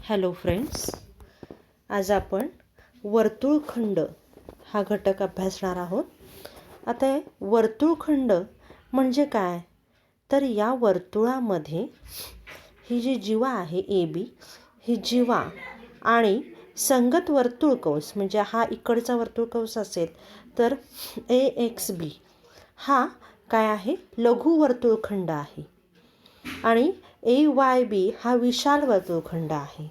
Hello friends, आज आपण वर्तुळखंड हा घटक अभ्यासणार आहोत. आता वर्तुळखंड म्हणजे काय, तर या वर्तुळामध्ये ही जी जीवा आहे ए बी, ही जीवा आणि संगत वर्तुळकौस म्हणजे हा इकडचा वर्तुळकौस असेल तर ए एक्स बी हा काय आहे, लघु वर्तुळखंड आहे आणि ए वाय बी हा विशाल वर्तुळखंड आहे.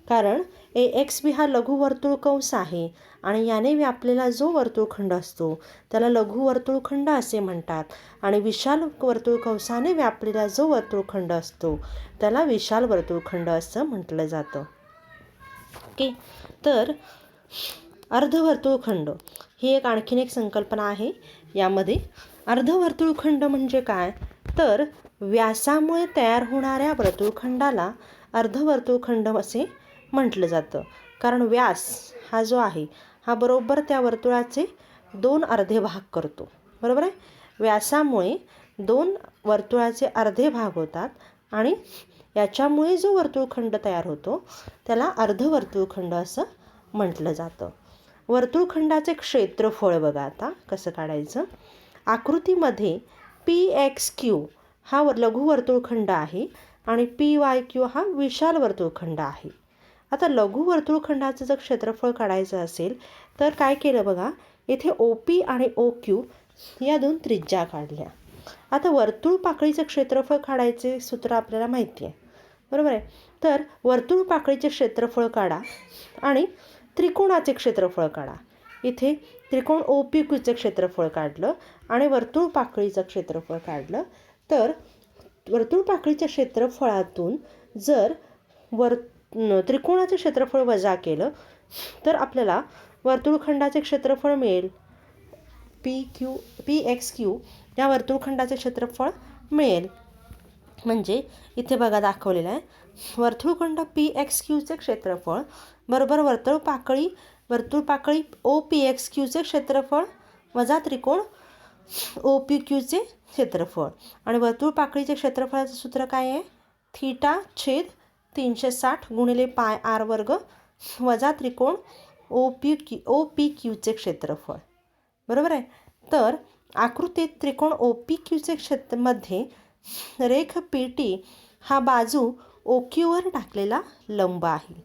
कारण ए एक्स बी हा लघु वर्तुळकौस आहे आणि याने व्यापलेला जो वर्तुळखंड असतो त्याला लघु वर्तुळखंड असे म्हणतात आणि विशाल वर्तुळकौसाने व्यापलेला जो वर्तुळखंड असतो त्याला विशाल वर्तुळखंड असं म्हटलं जातं. ओके, तर अर्धवर्तुळखंड ही आणखीन एक संकल्पना आहे. यामध्ये अर्धवर्तुळखंड म्हणजे काय, तर व्यासामुळे तयार होणाऱ्या वर्तुळखंडाला अर्धवर्तुळखंड असे म्हटलं जातं. कारण व्यास हा जो आहे हा बरोबर त्या वर्तुळाचे 2 अर्धे भाग करतो. बरोबर आहे, व्यासामुळे 2 वर्तुळाचे अर्धे भाग होतात आणि याच्यामुळे जो वर्तुळखंड तयार होतो त्याला अर्धवर्तुळखंड असं म्हटलं जातं. वर्तुळखंडाचे क्षेत्रफळ बघा आता कसं काढायचं. आकृतीमध्ये पी एक्स क्यू हा लघु वर्तुळखंड आहे आणि पी वाय क्यू हा विशाल वर्तुळखंड आहे. आता लघु वर्तुळखंडाचं जर क्षेत्रफळ काढायचं असेल तर काय केलं बघा, इथे ओ पी आणि ओ क्यू या 2 त्रिज्या काढल्या. आता वर्तुळ पाकळीचं क्षेत्रफळ काढायचे सूत्र आपल्याला माहिती आहे. बरोबर आहे, तर वर्तुळ पाकळीचे क्षेत्रफळ काढा आणि त्रिकोणाचे क्षेत्रफळ काढा. इथे त्रिकोण ओ पी क्यूचे क्षेत्रफळ काढलं आणि वर्तुळ पाकळीचं क्षेत्रफळ काढलं. तर वर्तुळ पाकळीच्या क्षेत्रफळातून जर त्रिकोणाचे क्षेत्रफळ वजा केलं तर आपल्याला वर्तुळखंडाचे क्षेत्रफळ मिळेल. पी एक्स क्यू या वर्तुळखंडाचे क्षेत्रफळ मिळेल. म्हणजे इथे बघा दाखवलेलं आहे, वर्तुळखंड पी एक्स क्यूचे क्षेत्रफळ बरोबर वर्तुळ पाकळी ओ पी एक्स क्यूचे क्षेत्रफळ वजा त्रिकोण ओ पी क्यूचे क्षेत्रफळ. आणि वर्तुळ पाकळीचे क्षेत्रफळाचं सूत्र काय आहे, थीटा छेद 360 गुणिले पाय आर वर्ग वजा त्रिकोण ओ पी क्यूचे क्षेत्रफळ. बरोबर आहे, तर आकृतीत त्रिकोण ओ पी क्यूचे मध्ये रेख पी टी हा बाजू ओ क्यूवर टाकलेला लंब आहे.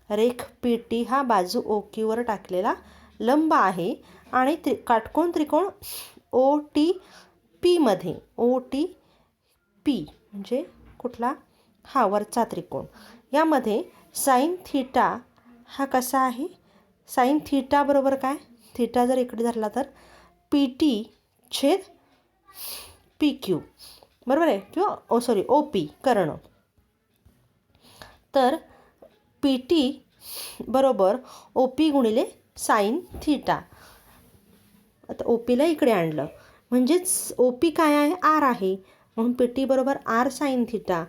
रेख पी टी हा बाजू ओ क्यूवर टाकलेला लंब आहे आणि काटकोन त्रिकोण ओ टी पीमध्ये ओ टी पी म्हणजे कुठला, हा वरचा त्रिकोण, यामध्ये साईन थीटा हा कसा आहे, साईन थीटा बरोबर काय, थीटा जर इकडे धरला तर पी टी छेद पी क्यू बरोबर आहे, किंवा ओ पी कर्ण. तर पी टी बरोबर ओ पी गुणिले साईन थीटा. आता ओ पीला इकडे आणलं म्हणजेच ओ पी काय आहे, आर आहे, म्हणून पी टी बरोबर आर साईन थीटा,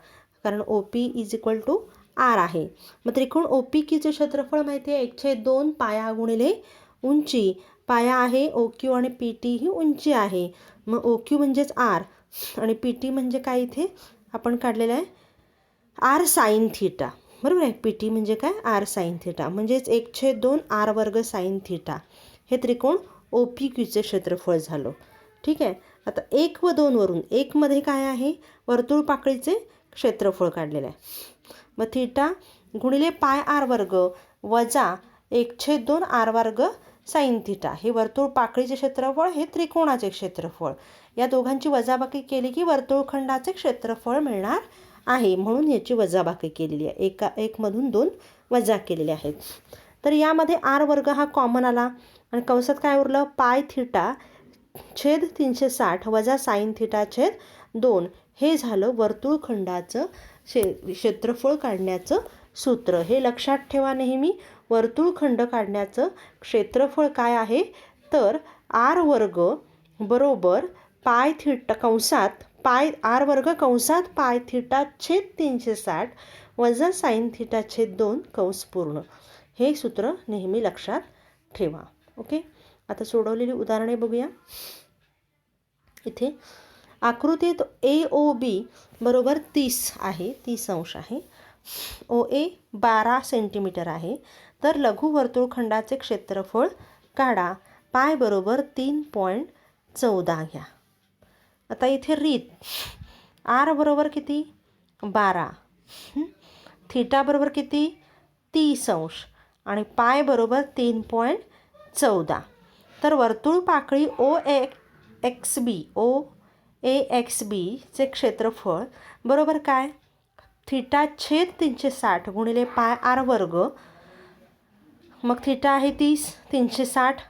कारण O P is equal to R आहे. मग त्रिकोण ओ पी क्यूचे क्षेत्रफळ माहिती आहे, 1/2 पाया गुणिले उंची. पाया आहे ओ क्यू आणि पी टी ही उंची आहे. मग ओ क्यू म्हणजेच आर आणि पी टी म्हणजे काय, इथे आपण काढलेलं आहे आर साईन थीटा. बरोबर आहे, पी टी म्हणजे काय, आर साईन थीटा, म्हणजेच 1/2 आर वर्ग साईन थीटा हे त्रिकोण ओ पी क्यूचे क्षेत्रफळ झालं. ठीक आहे, आता 1 व 2 वरून 1 मध्ये काय आहे, वर्तुळ पाकळीचे क्षेत्रफळ काढलेलं आहे. मग थीटा गुणिले पाय आर वर्ग वजा 1/2 आर वर्ग साईन थीटा हे वर्तुळ पाकळीचे क्षेत्रफळ, हे त्रिकोणाचे क्षेत्रफळ. या दोघांची वजाबाकी केली की वर्तुळखंडाचे क्षेत्रफळ मिळणार आहे, म्हणून याची वजाबाकी केलेली आहे. 1 मधून 2 वजा केलेले आहेत. तर यामध्ये आर वर्ग हा कॉमन आला आणि कंसात काय उरलं, पाय थीटा छेद 360 वजा साईन थीटा छेद 2 हे झालं वर्तुळखंडाचं क्षेत्रफळ काढण्याचं सूत्र. हे लक्षात ठेवा नेहमी, वर्तुळखंड काढण्याचं क्षेत्रफळ काय आहे, तर आर वर्ग बरोबर पाय थीटा कंसात पाय आर वर्ग कंसात पाय थीटा छेद 360 वजा साईन थीटा छेद 2 कंस पूर्ण. हे सूत्र नेहमी लक्षात ठेवा. ओके, आता सोडवलेली उदाहरणे बघूया. इथे आकृतीत ए ओ बी बरोबर 30 आहे, 30 अंश आहे. ओ ए 12 सेंटीमीटर आहे, तर लघु वर्तुळखंडाचे क्षेत्रफळ काढा. पाय बरोबर 3.14 घ्या. आता इथे रीत आर बरोबर किती 12, थीटा बरोबर किती 30 अंश आणि पाय बरोबर 3.14. तर वर्तुळ पाकळी ओ ए एक्स बीचे क्षेत्रफळ बरोबर काय थीटा छेद 360 गुणिले पाय आर वर्ग. मग थीटा आहे 30, 360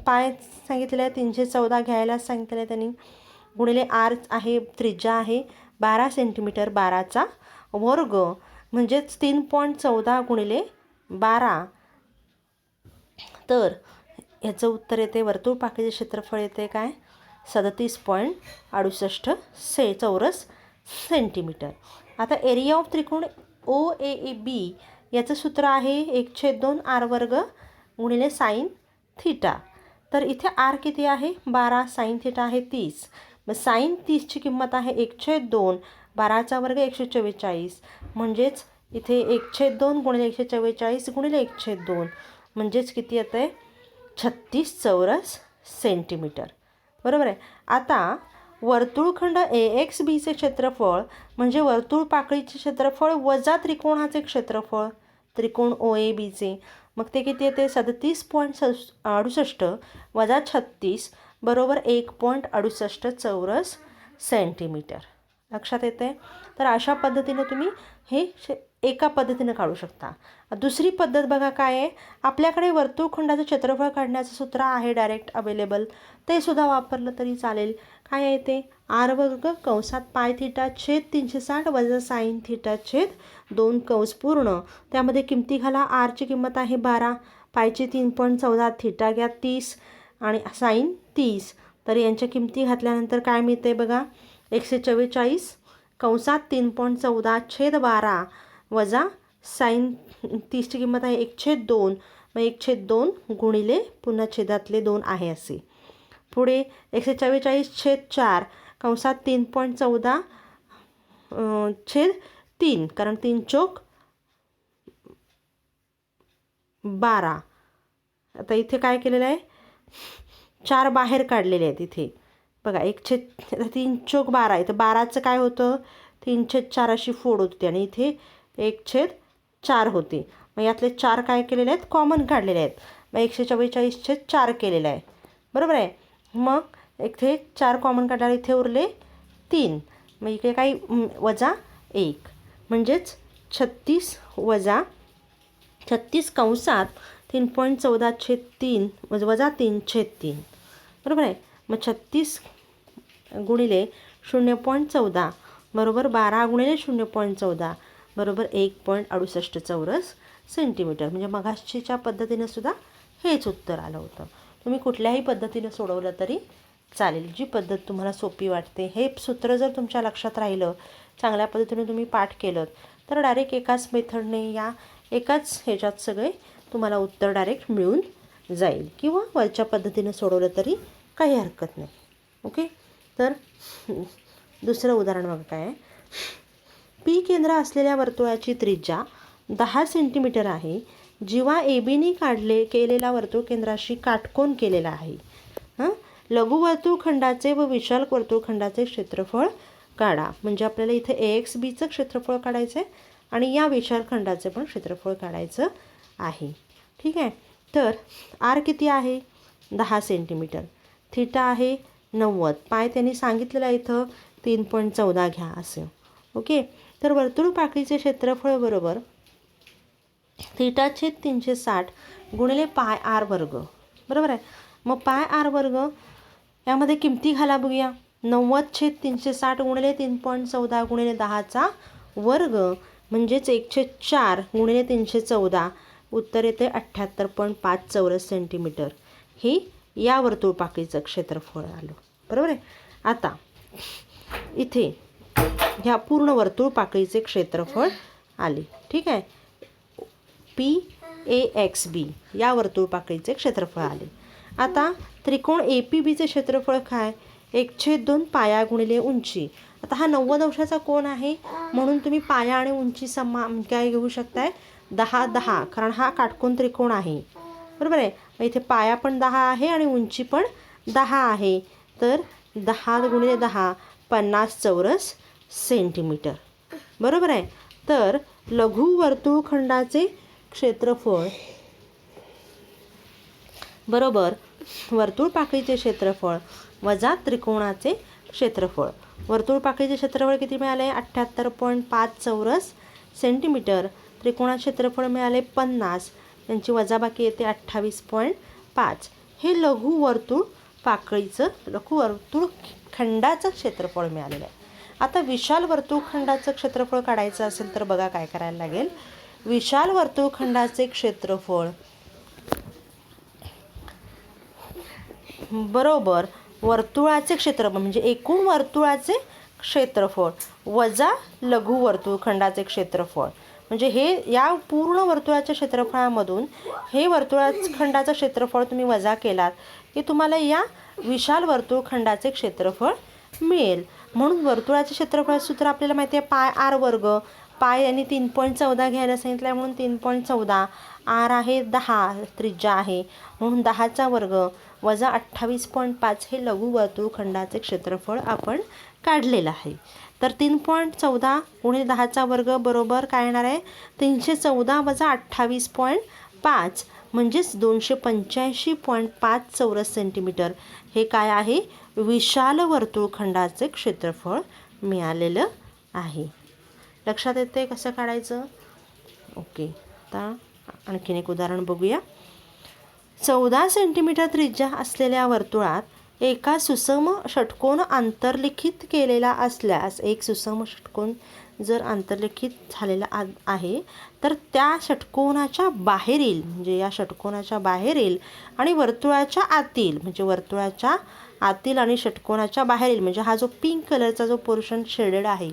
पाय सांगितलेलं आहे 314 घ्यायला सांगितलं आहे त्यांनी, गुणिले आर आहे त्रिज्या आहे 12 सेंटीमीटर, 12चा वर्ग म्हणजेच 3.14 गुणिले 12. तर याचं उत्तर येते वर्तुळ पाकळीचे क्षेत्रफळ येते काय 37.68 चौरस सेंटीमीटर. आता एरिया ऑफ त्रिकोण ओ ए बी याचं सूत्र आहे 1/2 आर वर्ग गुणिले साईन थीटा. तर इथे आर किती आहे 12, साईन थीटा आहे 30. मग साईन 30ची किंमत आहे 1/2, 12चा वर्ग 144, म्हणजेच इथे 1/2 गुणिले 144 गुणिले 1/2 म्हणजेच किती येतं आहे 36 चौरस सेंटीमीटर. बरोबर आहे. आता वर्तुळखंड ए एक्स बीचे क्षेत्रफळ म्हणजे वर्तुळ पाकळीचे क्षेत्रफळ वजा त्रिकोणाचे क्षेत्रफळ त्रिकोण ओ ए बीचे, मग ते किती येते 37.68 वजा 36 बरोबर 1.68 चौरस सेंटीमीटर. लक्षात येते. तर अशा पद्धतीने तुम्ही हे एका पद्धतीनं काढू शकता. दुसरी पद्धत बघा काय आहे, आपल्याकडे वर्तुळखंडाचं क्षेत्रफळ काढण्याचं सूत्र आहे डायरेक्ट अवेलेबल, ते सुद्धा वापरलं तरी चालेल. काय आहे ते आर वर्ग कंसात पाय थीटा छेद 360 वजा साईन थीटा छेद 2 कंस पूर्ण. त्यामध्ये किमती घाला. आरची किंमत आहे 12, पायची 3.14, थीटा घ्या 30 आणि साईन 30. तर यांच्या किमती घातल्यानंतर काय मिळते बघा 144 कंसात 3.14 छेद 12 वजा साईन 30ची किंमत आहे 1/2, मग 1/2 गुणिले पुन्हा छेदातले 2 आहे असे. पुढे 144 छेद 4 कंसात 3.14 छेद 3 कारण 3 चौक 12. आता इथे काय केलेलं आहे 4 बाहेर काढलेले आहेत इथे बघा 1/3 चौक 12 आहे, तर 12चं काय होतं 3/4 अशी फोड होती आणि इथे 1/4 होते. मग यातले 4 काय केलेले आहेत कॉमन काढलेले आहेत, मग 144/4 केलेलं आहे. बरोबर आहे. मग इथे 4 कॉमन काढल्यावर इथे उरले 3, मग इकडे काही वजा 1 म्हणजेच 36 वजा 36 कंसात 3.14 छेद 3 वजा 3/3. बरोबर आहे. मग 36 गुणिले 0.14 बरोबर 12 गुणिले 0.14 बरोबर 1.68 चौरस सेंटीमीटर. म्हणजे मगाशीच्या पद्धतीने सुद्धा हेच उत्तर आलं होतं. तुम्ही कुठल्याही पद्धतीने सोडवलं तरी चालेल, जी पद्धत तुम्हाला सोपी वाटते. हे सूत्र जर तुमच्या लक्षात राहिलं, चांगल्या पद्धतीने तुम्ही पाठ केलं तर डायरेक्ट एकाच मेथडने या एकाच ह्याच्यात सगळे तुम्हाला उत्तर डायरेक्ट मिळून जाईल, किंवा वरच्या पद्धतीने सोडवलं तरी काही हरकत नाही. ओके. तर दुसरं उदाहरण बघा काय आहे. पी केंद्र असलेल्या वर्तुळाची त्रिज्या 10 सेंटीमीटर आहे. जीवा ए बीने केलेला वर्तुळ केंद्राशी काटकोन केलेला आहे. लघु वर्तुळखंडाचे व विशाल वर्तुळखंडाचे क्षेत्रफळ काढा. म्हणजे आपल्याला इथे ए एक्स बीचं क्षेत्रफळ काढायचं आहे आणि या विशाल खंडाचे पण क्षेत्रफळ काढायचं आहे. ठीक आहे. तर आर किती आहे 10 सेंटीमीटर, थीटा आहे 90, पाय त्यांनी सांगितलेलं आहे इथं 3.14 घ्या असं. ओके. तर वर्तुळ पाकळीचे क्षेत्रफळ बरोबर थीटा छेद 360 गुणिले पाय आर वर्ग. बरोबर आहे. मग पाय आर वर्ग यामध्ये किमती घाला बघूया. 90/360 गुणिले 3.14 गुणिले 10चा वर्ग म्हणजेच 1/4 गुणिले 314 उत्तर येते 78.5 चौरस सेंटीमीटर. हे या वर्तुळ पाकळीचं क्षेत्रफळ आलं. बरोबर आहे. आता इथे ह्या पूर्ण वर्तुळ पाकळीचे क्षेत्रफळ आले. ठीक आहे. पी ए एक्स बी या वर्तुळ पाकळीचे क्षेत्रफळ आले. आता त्रिकोण ए पी बीचे क्षेत्रफळ काय 1/2 पाया गुणिले उंची. आता हा 90 अंशाचा कोन आहे, म्हणून तुम्ही पाया आणि उंची काय घेऊ शकताय, 10 10, कारण हा काटकोन त्रिकोण आहे, बरोबर आहे. मग इथे पाया पण 10 आहे आणि उंची पण 10 आहे. तर 10 गुणिले 10 50 चौरस सेंटीमीटर, बरोबर आहे. तर लघु वर्तुळखंडाचे क्षेत्रफळ बरोबर वर्तुळपाकळीचे क्षेत्रफळ वजा त्रिकोणाचे क्षेत्रफळ. वर्तुळपाकळीचे क्षेत्रफळ किती मिळाले, 78.5 चौरस सेंटीमीटर. त्रिकोणाचे क्षेत्रफळ मिळाले 50, त्यांची वजाबाकी येते 28.5. हे लघु वर्तुळखंडाचं क्षेत्रफळ मिळालेलं आहे. आता विशाल वर्तुळखंडाचं क्षेत्रफळ काढायचं असेल तर बघा काय करायला लागेल. विशाल वर्तुळखंडाचे क्षेत्रफळ बरोबर वर्तुळाचे क्षेत्रफळ म्हणजे एकूण वर्तुळाचे क्षेत्रफळ वजा लघु वर्तुळखंडाचे क्षेत्रफळ. म्हणजे हे या पूर्ण वर्तुळाच्या क्षेत्रफळामधून हे वर्तुळखंडाचं क्षेत्रफळ तुम्ही वजा केलात की तुम्हाला या विशाल वर्तुळखंडाचे क्षेत्रफळ मिळेल. म्हणून वर्तुळाचे क्षेत्रफळ सूत्र आपल्याला माहिती आहे, पाय आर वर्ग. पाय यांनी 3.14 घ्यायला सांगितलं आहे, म्हणून 3.14. आर आहे 10 त्रिज्या आहे, म्हणून 10चा वर्ग वजा 28.5 हे लघु वर्तुळखंडाचे क्षेत्रफळ आपण काढलेलं आहे. तर 3.14 गुणिले 10चा वर्ग बरोबर काय येणार आहे, 314 वजा 28.5 म्हणजेच 285.5 चौरस सेंटीमीटर. हे काय आहे, विशाल वर्तुळखंडाचे क्षेत्रफळ मिळालेलं आहे. लक्षात येते कसं काढायचं. ओके, आता आणखीन एक उदाहरण बघूया. 14 सेंटीमीटर त्रिज्या असलेल्या वर्तुळात एका सुसम षटकोन आंतरलिखित केलेला असल्यास, एक सुसम षटकोन जर आंतरलिखित झालेला आहे तर त्या षटकोनाच्या बाहेरील म्हणजे या षटकोनाच्या बाहेरील आणि वर्तुळाच्या आतील म्हणजे वर्तुळाच्या आतील आणि षटकोनाच्या बाहेरील म्हणजे हा जो पिंक कलरचा जो पोर्शन शेडेड आहे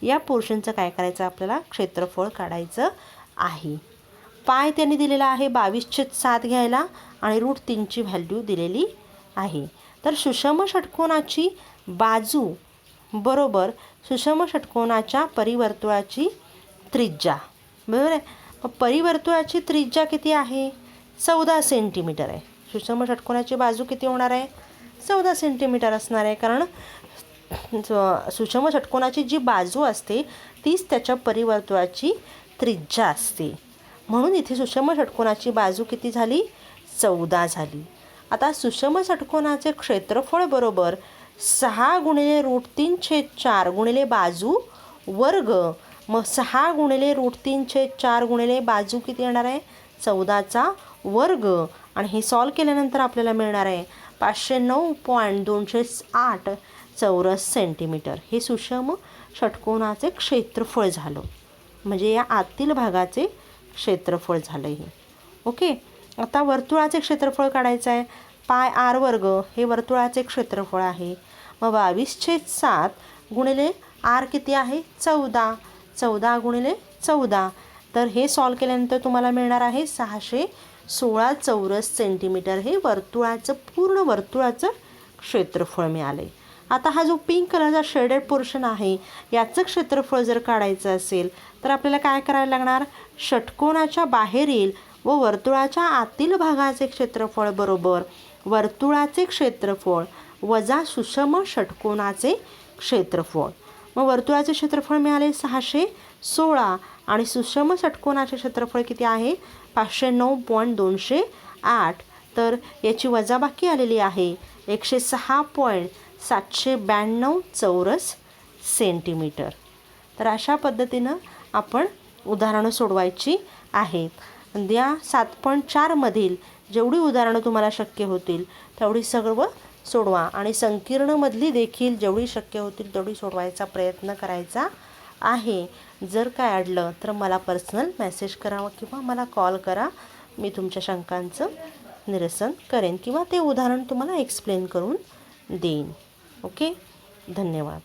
या पोर्शनचं काय करायचं, आपल्याला क्षेत्रफळ काढायचं आहे. पाय त्यांनी दिलेला आहे 22/7 घ्यायला आणि √3ची व्हॅल्यू दिलेली आहे. तर सुषम षटकोनाची बाजू बरोबर सुषम षटकोनाच्या परिवर्तुळाची त्रिज्या, बरोबर आहे. मग परिवर्तुळाची त्रिज्या किती आहे, 14 सेंटीमीटर आहे. सुषम षटकोनाची बाजू किती होणार आहे, 14 सेंटीमीटर असणार आहे, कारण सुषम षटकोनाची जी बाजू असते तीच त्याच्या परिवर्तुळाची त्रिज्या असते. म्हणून इथे सुषम षटकोनाची बाजू किती झाली, 14 झाली. आता सुषम षटकोनाचे क्षेत्रफळ बरोबर 6 गुणिले √3/4 गुणिले बाजू वर्ग. मग 6 गुणिले √3/4 गुणिले बाजू किती येणार आहे, 14चा वर्ग. आणि हे सॉल्व केल्यानंतर आपल्याला मिळणार आहे 509.208 चौरस सेंटीमीटर. हे सुषम षटकोनाचे क्षेत्रफळ झालं, म्हणजे या आतील भागाचे क्षेत्रफळ झालं हे. ओके, आता वर्तुळाचे क्षेत्रफळ काढायचं आहे. पाय आर वर्ग हे वर्तुळाचे क्षेत्रफळ आहे. मग 22/7 गुणिले आर किती आहे, 14. 14 गुणिले 14. तर हे सॉल्व केल्यानंतर तुम्हाला मिळणार आहे 616 चौरस सेंटीमीटर. हे पूर्ण वर्तुळाचं क्षेत्रफळ मिळाले. आता हा जो पिंक कलरचा शेडेड पोर्शन आहे याचं क्षेत्रफळ जर काढायचं असेल तर आपल्याला काय करायला लागणार, षटकोनाच्या बाहेरील व वर्तुळाच्या आतील भागाचे क्षेत्रफळ बरोबर वर्तुळाचे क्षेत्रफळ वजा सुषम षटकोनाचे क्षेत्रफळ. मग वर्तुळाचे क्षेत्रफळ मिळाले 616 आणि सुषम षटकोनाचे क्षेत्रफळ किती आहे, 509.208. तर याची वजाबाकी आलेली आहे 106.792 चौरस सेंटीमीटर. तर अशा पद्धतीनं आपण उदाहरणं सोडवायची आहेत. या 7.4 मधील जेवढी उदाहरणं तुम्हाला शक्य होतील तेवढी सर्व सोडवा आणि संकीर्णमधली देखील जेवढी शक्य होतील तेवढी सोडवायचा प्रयत्न करायचा आहे. जर काय अडलं तर मला पर्सनल मेसेज करा किंवा मला कॉल करा. मी तुमच्या शंकांचं निरसन करेन किंवा ते उदाहरण तुम्हाला एक्सप्लेन करून देईन. ओके, धन्यवाद.